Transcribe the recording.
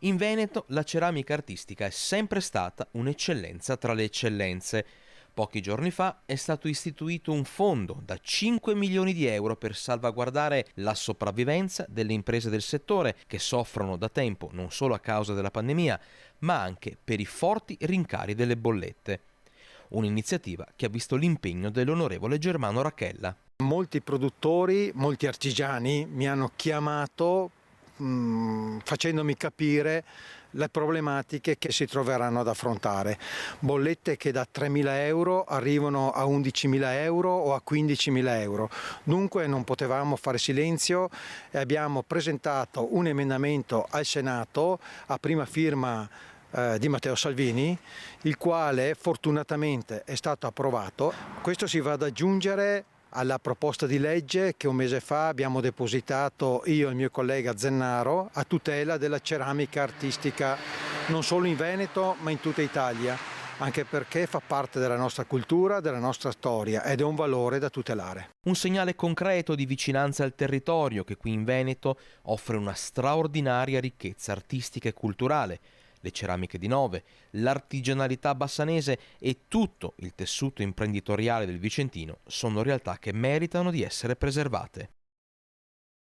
In Veneto la ceramica artistica è sempre stata un'eccellenza tra le eccellenze. Pochi giorni fa è stato istituito un fondo da 5 milioni di euro per salvaguardare la sopravvivenza delle imprese del settore che soffrono da tempo non solo a causa della pandemia, ma anche per i forti rincari delle bollette. Un'iniziativa che ha visto l'impegno dell'onorevole Germano Racchella. Molti produttori, molti artigiani mi hanno chiamato facendomi capire le problematiche che si troveranno ad affrontare. Bollette che da 3.000 euro arrivano a 11.000 euro o a 15.000 euro. Dunque non potevamo fare silenzio e abbiamo presentato un emendamento al Senato a prima firma di Matteo Salvini, il quale fortunatamente è stato approvato. Questo si va ad aggiungere alla proposta di legge che un mese fa abbiamo depositato io e il mio collega Zennaro a tutela della ceramica artistica non solo in Veneto ma in tutta Italia, anche perché fa parte della nostra cultura, della nostra storia ed è un valore da tutelare. Un segnale concreto di vicinanza al territorio che qui in Veneto offre una straordinaria ricchezza artistica e culturale. Le ceramiche di Nove, l'artigianalità bassanese e tutto il tessuto imprenditoriale del Vicentino sono realtà che meritano di essere preservate.